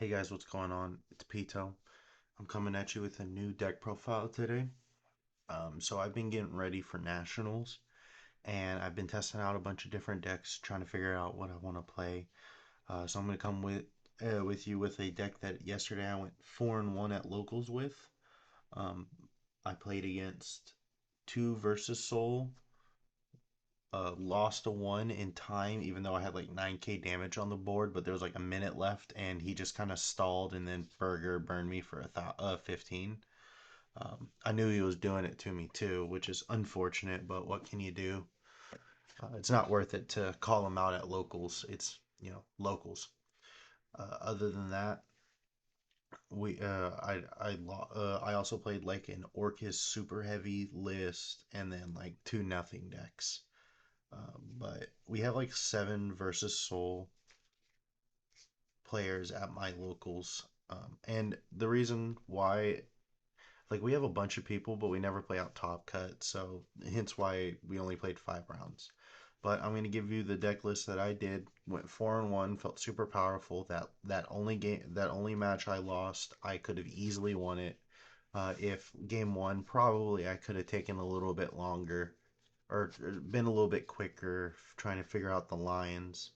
Hey guys, what's going on? It's Pito. I'm coming at you with a new deck profile today. So I've been getting ready for nationals, and I've been testing out a bunch of different decks, trying to figure out what I want to play. So I'm gonna come with you with a deck that yesterday I went 4-1 at locals with. Um, I played against two versus Soul, lost a one in time, even though I had like 9k damage on the board, but there was like a minute left, and he just kind of stalled, and then Burger burned me for 15. I knew he was doing it to me too, which is unfortunate, but what can you do? It's not worth it to call him out at locals. It's, locals. Other than that, I also played like an Orcus super heavy list and then like two nothing decks. But we have like seven versus Soul players at my locals. And the reason why, like, we have a bunch of people, but we never play out top cut, so hence why we only played 5 rounds. But I'm gonna give you the deck list that I did. Went 4-1, felt super powerful. That only match I lost, I could have easily won it. If game one, probably I could have taken a little bit longer or been a little bit quicker trying to figure out the lines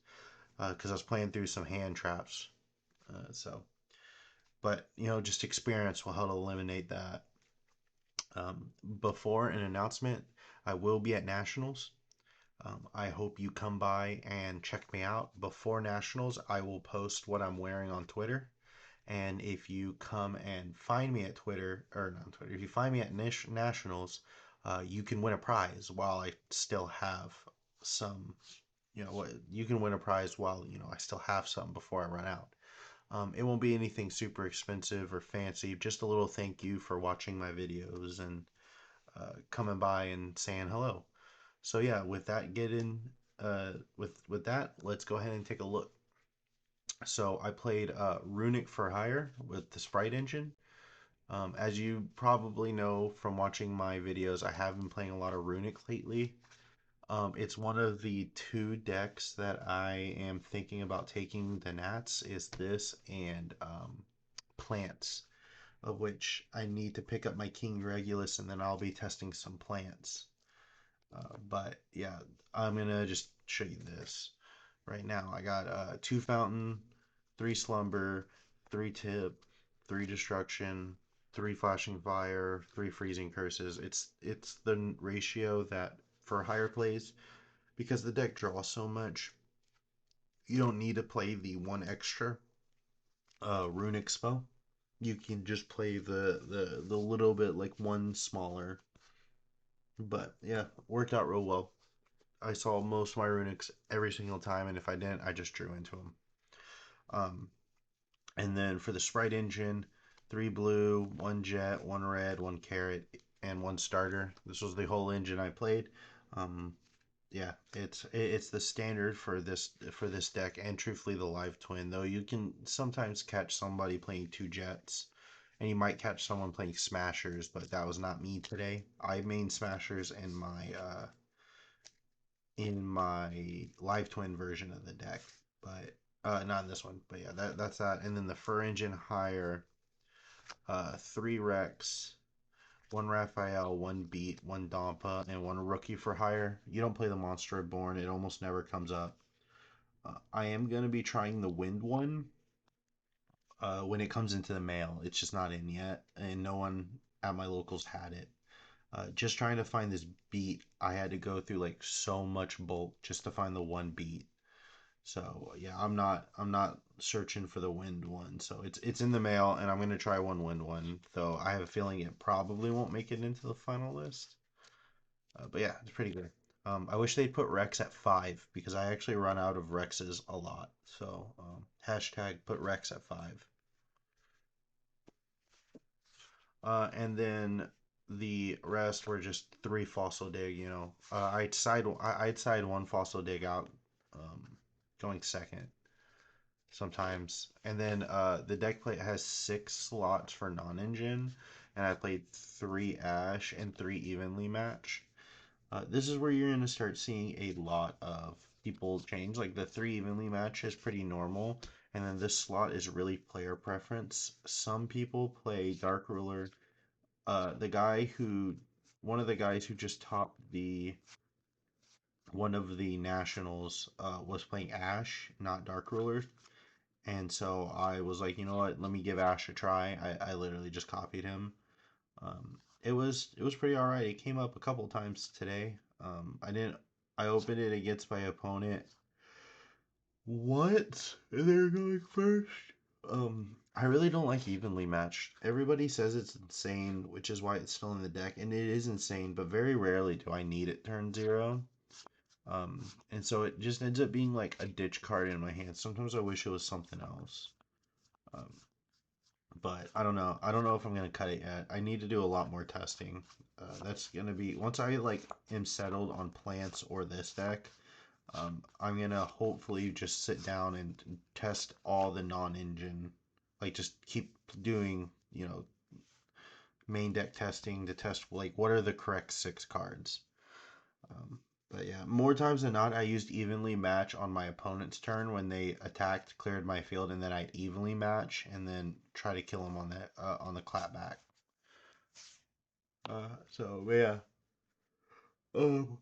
because I was playing through some hand traps. But just experience will help eliminate that. Before an announcement, I will be at nationals. I hope you come by and check me out. Before nationals, I will post what I'm wearing on Twitter. And if you come and find me at Twitter, or not Twitter, if you find me at nationals, you can win a prize while I still have some. You can win a prize while I still have some before I run out. It won't be anything super expensive or fancy, just a little thank you for watching my videos and coming by and saying hello. So yeah, with that with that, let's go ahead and take a look. So I played Runick for Hire with the Spright engine. As you probably know from watching my videos, I have been playing a lot of Runick lately. It's one of the two decks that I am thinking about taking the Nats is this and plants, of which I need to pick up my King Regulus and then I'll be testing some plants. But yeah, I'm gonna just show you this right now. I got two fountain, three slumber, three tip, three destruction, three flashing fire, three freezing curses. It's the ratio that for higher plays because the deck draws so much. You don't need to play the one extra runic spell. You can just play the little bit like one smaller. But yeah, worked out real well. I saw most of my runics every single time, and if I didn't, I just drew into them. Um, and then for the Sprite engine, three blue, one jet, one red, one carrot, and one starter. This was the whole engine I played. Um, yeah, it's the standard for this deck, and truthfully the live twin. Though you can sometimes catch somebody playing two jets, and you might catch someone playing smashers, but that was not me today. I main smashers in my live twin version of the deck, but not in this one. But yeah, that's that. And then the fur engine higher, three Rex, one Raphael, one Beat, one Dampa, and one rookie for hire. You don't play the Monster Reborn; it almost never comes up. I am gonna be trying the Wind one when it comes into the mail. It's just not in yet, and no one at my locals had it. Just trying to find this beat, I had to go through like so much bulk just to find the one beat. So yeah, I'm not searching for the wind one. So it's in the mail, and I'm gonna try one wind one. Though I have a feeling it probably won't make it into the final list. But yeah, it's pretty good. I wish they'd put Rex at 5 because I actually run out of Rexes a lot. So hashtag put Rex at 5. And then the rest were just three fossil dig. I'd side one fossil dig out, um, going second sometimes. And then the deck plate has 6 slots for non-engine, and I played 3 ash and 3 evenly match. This is where you're going to start seeing a lot of people change. Like the 3 evenly match is pretty normal, And then this slot is really player preference. Some people play Dark Ruler. The guy who, one of the guys who just topped the one of the nationals was playing Ash, not Dark Ruler. And so I was like, you know what? Let me give Ash a try. I literally just copied him. It was pretty all right. It came up a couple times today. I didn't. I opened it against my opponent. What? They're going first. I really don't like evenly matched. Everybody says it's insane, which is why it's still in the deck, and it is insane. But very rarely do I need it turn 0. And so it just ends up being like a ditch card in my hand. Sometimes I wish it was something else. Um, but I don't know. I don't know if I'm gonna cut it yet. I need to do a lot more testing. That's gonna be once I like am settled on plants or this deck. I'm gonna hopefully just sit down and test all the non-engine, like just keep doing main deck testing to test like what are the correct 6 cards. Um, but yeah, more times than not, I used evenly match on my opponent's turn when they attacked, cleared my field, and then I'd evenly match and then try to kill them on the clapback. So yeah, um,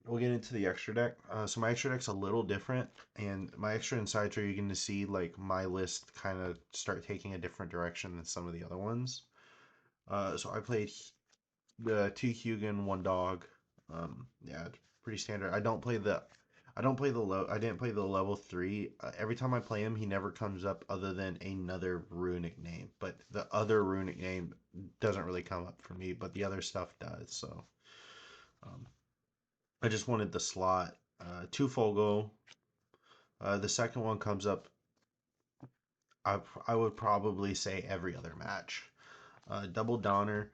we'll get into the extra deck. So my extra deck's a little different, and my extra insights are you're going to see like my list kind of start taking a different direction than some of the other ones. So I played the 2 Hugin, 1 dog. Yeah, it's pretty standard. I didn't play the level 3. Every time I play him, he never comes up other than another runic name. But the other runic name doesn't really come up for me, but the other stuff does. So um, I just wanted the slot. 2 Fogo. The second one comes up, I would probably say every other match. Double Donner.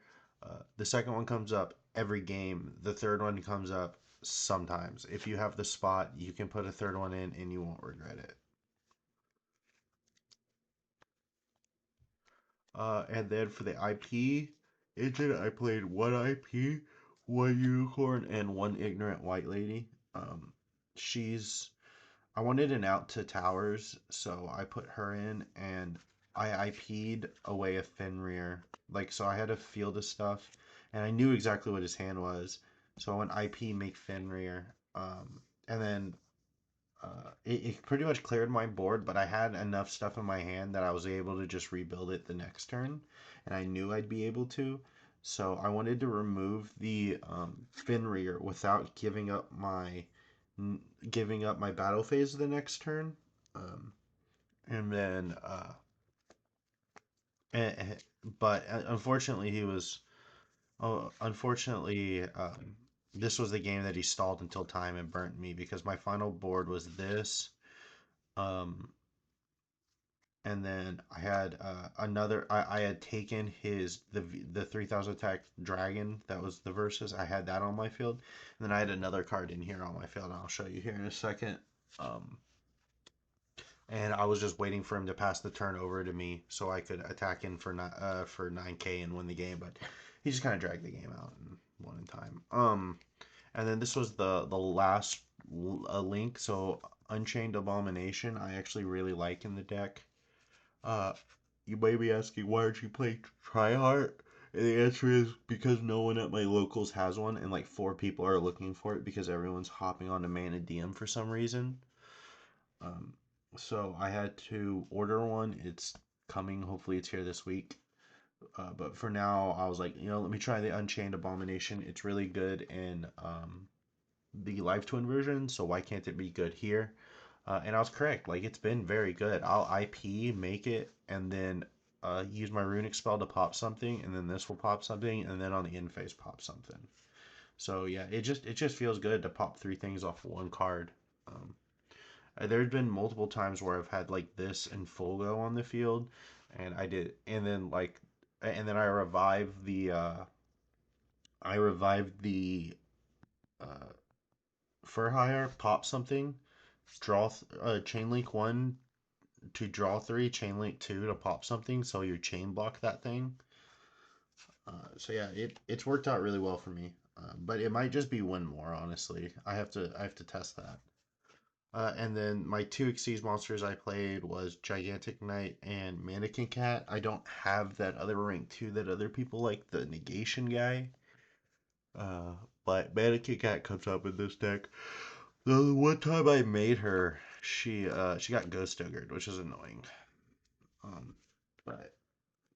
The second one comes up every game. The third one comes up sometimes. If you have the spot, you can put a third one in and you won't regret it. And then for the IP engine, I played 1 IP, 1 unicorn, and 1 ignorant white lady. She's I wanted an out to towers, so I put her in, and I IP'd away a Fenrir. Like, so I had a field of stuff, and I knew exactly what his hand was. So I went IP make Fenrir, and then it pretty much cleared my board, but I had enough stuff in my hand that I was able to just rebuild it the next turn, and I knew I'd be able to. So I wanted to remove the Fenrir without giving up my battle phase the next turn, um, and then eh, eh, but unfortunately he was unfortunately this was the game that he stalled until time and burnt me because my final board was this. Um, and then I had I had taken the 3,000 attack dragon that was the versus. I had that on my field, and then I had another card in here on my field. And I'll show you here in a second. And I was just waiting for him to pass the turn over to me so I could attack in for 9K and win the game. But he just kind of dragged the game out and won in time. And then this was the last link. So Unchained Abomination, I actually really like in the deck. Uh, you may be asking, why aren't you playing Tryhard? And the answer is because no one at my locals has one, and like 4 people are looking for it because everyone's hopping on to Mana DM for some reason. Um, so I had to order one. It's coming. Hopefully, it's here this week. But for now, I was like, let me try the Unchained Abomination. It's really good in the Live Twin version, so why can't it be good here? And I was correct. Like, it's been very good. I'll IP, make it, and then use my Runick spell to pop something, and then this will pop something, and then on the end phase pop something. So yeah, it just feels good to pop 3 things off 1 card. Um, there's been multiple times where I've had like this and Fulgo on the field, and and then I revived the uh, Fur Hire, pop something, chain link 1 to draw 3, chain link 2 to pop something, so you chain block that thing. So yeah, it's worked out really well for me, but it might just be one more. Honestly, I have to test that. And then my two Xyz monsters I played was Gigantic Knight and Mannequin Cat. I don't have that other rank 2 that other people like, the Negation guy. Uh, but Mannequin Cat comes up in this deck. The one time I made her, she got Ghost Ogred, which is annoying. Um, but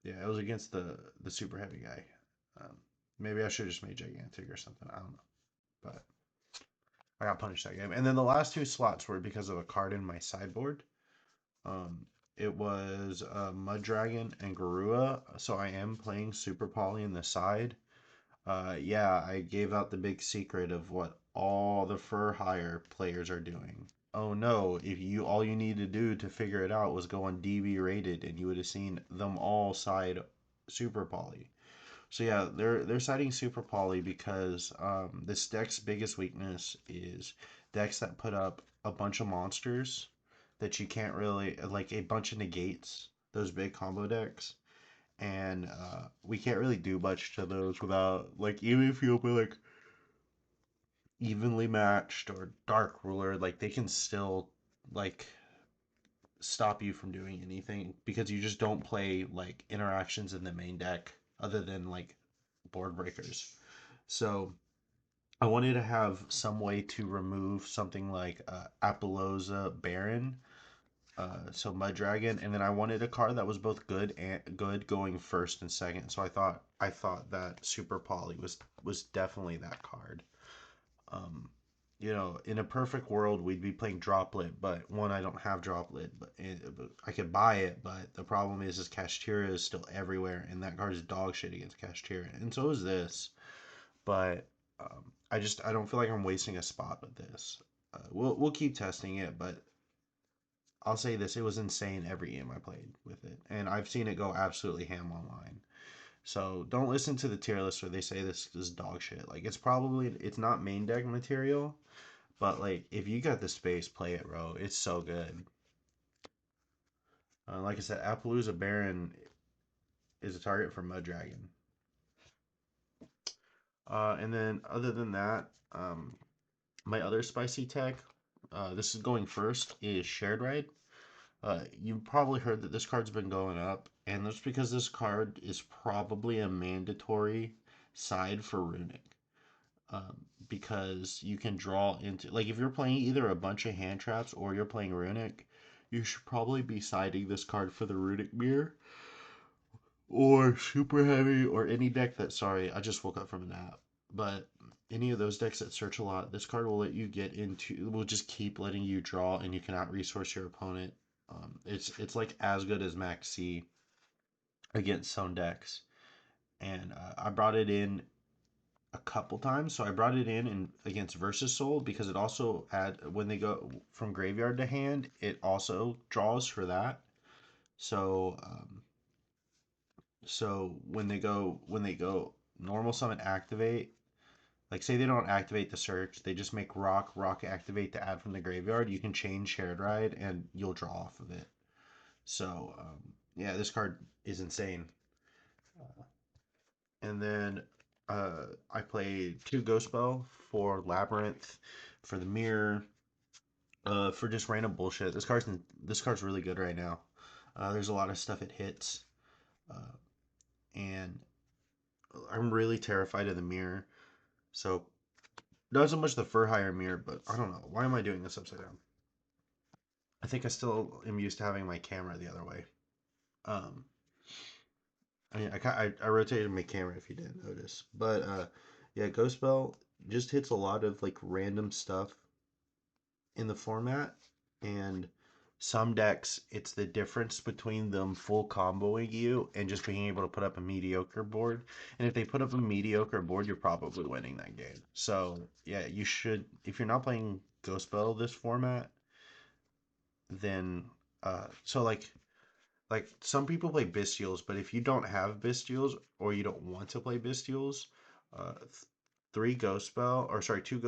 yeah, it was against the super heavy guy. Um, maybe I should have just made Gigantic or something. I don't know, but I got punished that game. And then the last two slots were because of a card in my sideboard. Um, it was Mud Dragon and Garua, so I am playing Super Poly in the side. Yeah, I gave out the big secret of what all the Fur Hire players are doing. Oh no, if you all you need to do to figure it out was go on DB rated and you would have seen them all side Super Poly. So yeah, they're citing Super Poly because this deck's biggest weakness is decks that put up a bunch of monsters that you can't really like a bunch of negates, those big combo decks, and we can't really do much to those without like even if you play like evenly matched or dark ruler, like they can still like stop you from doing anything because you just don't play like interactions in the main deck other than like board breakers. So I wanted to have some way to remove something like Apollosa Baron, so Mud Dragon, and then I wanted a card that was both good and good going first and second. So I thought that Super Poly was definitely that card. Um, in a perfect world, we'd be playing Droplet, but one, I don't have Droplet, but I could buy it. But the problem is Kashtira is still everywhere, and that card is dog shit against Kashtira, and so is this. But I don't feel like I'm wasting a spot with this. We'll keep testing it, but I'll say this: it was insane every game I played with it, and I've seen it go absolutely ham online. So don't listen to the tier list where they say this is dog shit. Like it's not main deck material, but like if you got the space, play it, bro. It's so good. Like I said, Appaloosa Baron is a target for Mud Dragon. And then other than that, my other spicy tech, this is going first, is Shared Ride. You've probably heard that this card's been going up, and that's because this card is probably a mandatory side for Runick. Because you can draw into, like, if you're playing either a bunch of hand traps or you're playing Runick, you should probably be siding this card for the Runick Mirror or Super Heavy or any deck that, sorry, I just woke up from a nap. But any of those decks that search a lot, this card will let you get into, will just keep letting you draw and you cannot resource your opponent. It's like as good as Max C against some decks. And I brought it in a couple times. So I brought it in against Versus Soul because it also had when they go from graveyard to hand, it also draws for that. So when they go normal summon activate, like say they don't activate the search, they just make rock activate to add from the graveyard. You can chain Shared Ride and you'll draw off of it. So yeah, this card is insane. And then I played 2 Ghost Bell for Labyrinth, for the Mirror, for just random bullshit. This card's really good right now. There's a lot of stuff it hits, uh, and I'm really terrified of the Mirror. So not so much the Fur Hire Mirror, but I don't know. Why am I doing this upside down? I think I still am used to having my camera the other way. Um, I rotated my camera if you didn't notice, but yeah, Ghost Bell just hits a lot of like random stuff in the format, and some decks it's the difference between them full comboing you and just being able to put up a mediocre board. And if they put up a mediocre board, you're probably winning that game. So yeah, you should, if you're not playing Ghost Battle this format, then so like some people play Bestials, but if you don't have Bestials or you don't want to play Bestials, uh, 3 Ghost Spell, or sorry, 2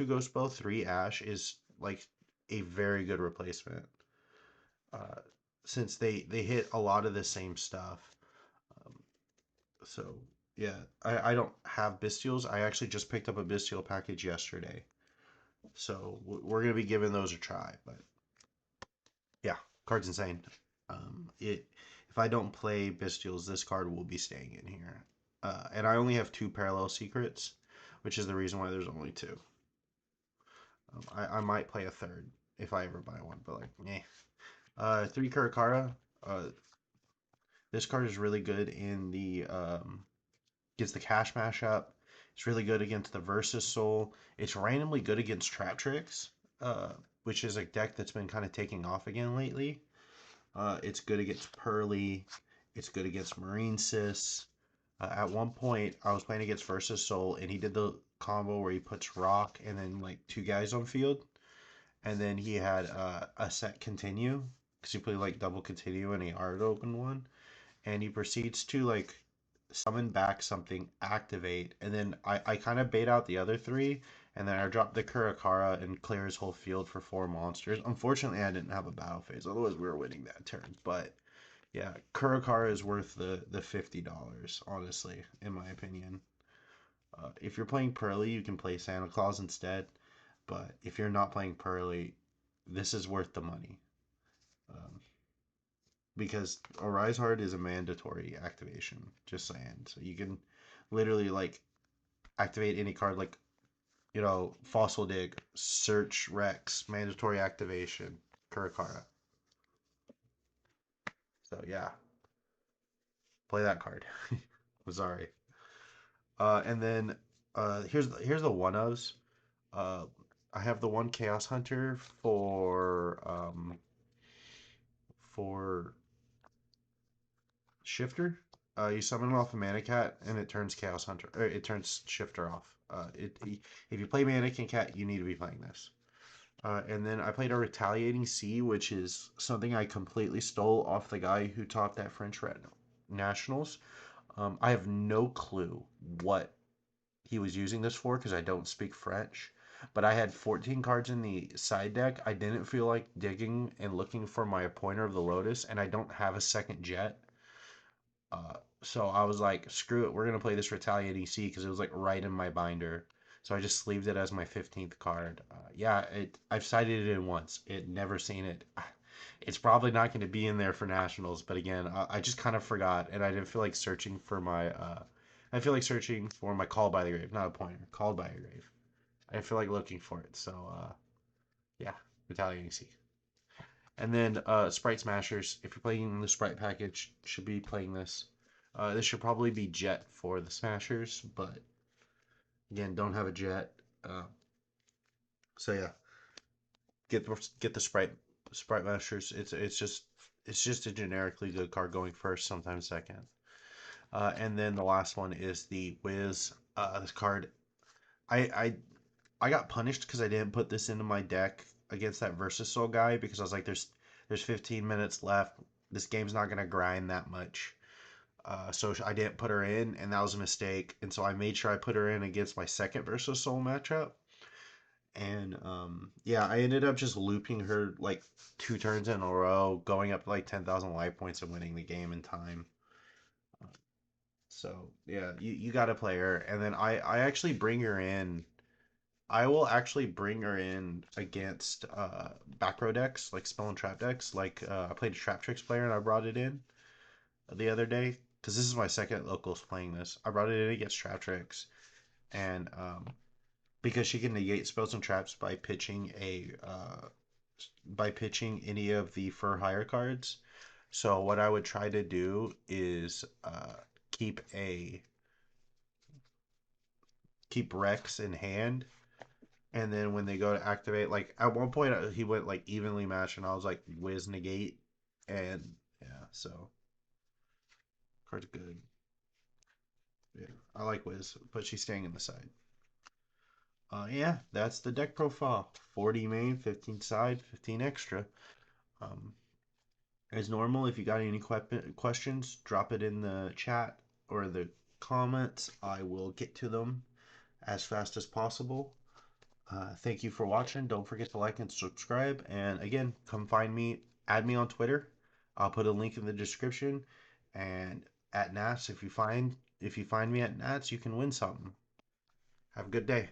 Ghost Spell, 3 Ash is like a very good replacement. Uh, since they hit a lot of the same stuff. Um, so yeah, I don't have Bestials. I actually just picked up a Bestial package yesterday. So we're gonna be giving those a try. But yeah, card's insane. It if I don't play Bestials, this card will be staying in here. And I only have two parallel secrets, which is the reason why there's only two. I might play a third if I ever buy one, but like, eh. Three Karakara. Uh, this card is really good in the gets the cash mashup. It's really good against the Versus Soul. It's randomly good against Trap Tricks, which is a deck that's been kind of taking off again lately. It's good against Pearly. It's good against Marine Sis. At one point, I was playing against Versus Soul, and he did the combo where he puts Rock and then like two guys on field, and then he had a set continue because he played like double continue and he hard opened one, and he proceeds to like summon back something, activate, and then I kind of bait out the other three, and then I drop the Kurakara and clear his whole field for four monsters. Unfortunately, I didn't have a battle phase, otherwise we were winning that turn. But yeah, Kurakara is worth the $50, honestly, in my opinion. If you're playing Pearly, you can play Santa Claus instead. But if you're not playing Pearly, this is worth the money. Um, because Arise Hard is a mandatory activation, just saying. So you can literally like activate any card like, Fossil Dig, Search Rex, mandatory activation, Kurakara. So yeah, play that card. Sorry. And then here's the one ofs. Uh, I have the one Chaos Hunter for Shifter. You summon it off a Mana Cat, and it turns Chaos Hunter. Or it turns Shifter off. If you play Mannequin Cat, you need to be playing this. And then I played a Retaliating Sea, which is something I completely stole off the guy who taught that French Nationals. I have no clue what he was using this for because I don't speak French. But I had 14 cards in the side deck. I didn't feel like digging and looking for my Appointer of the Lotus, and I don't have a second jet. So I was like, screw it, we're gonna play this Retaliating Sea because it was like right in my binder. So I just sleeved it as my 15th card. Yeah, I've cited it in once. It never seen it. It's probably not going to be in there for nationals, but again, I just kind of forgot, and I didn't feel like searching for my. I feel like searching for my Called by the Grave, not a pointer. Called by a Grave. I didn't feel like looking for it, so yeah, Retaliating Sea. And then Sprite Smashers. If you're playing the Sprite package, should be playing this. This should probably be Jet for the Smashers, but again, don't have a Jet. Uh, so yeah, get the Sprite Masters. It's just a generically good card going first, sometimes second. And then the last one is the Wiz. This card, I I I got punished because I didn't put this into my deck against that Versus Soul guy because I was like, there's 15 minutes left. This game's not gonna grind that much. So I didn't put her in, and that was a mistake. And so I made sure I put her in against my second Versus Soul matchup. And yeah, I ended up just looping her like two turns in a row, going up to like 10,000 life points and winning the game in time. So yeah, you got to play her, and then I actually bring her in. I will actually bring her in against back row decks like spell and trap decks. Like I played a trap tricks player and I brought it in the other day because this is my second locals playing this. I brought it in against trap tricks, and because she can negate spells and traps by pitching any of the for hire cards. So what I would try to do is keep a keep Rex in hand, and then when they go to activate, like at one point he went like evenly matched, and I was like whiz negate, and yeah, so card's good. Yeah, I like Wiz, but she's staying in the side. Yeah, that's the deck profile. 40 main, 15 side, 15 extra. Um, as normal, if you got any questions, drop it in the chat or the comments. I will get to them as fast as possible. Thank you for watching. Don't forget to like and subscribe. And again, come find me, add me on Twitter. I'll put a link in the description. And at Nats, if you find me at Nats, you can win something. Have a good day.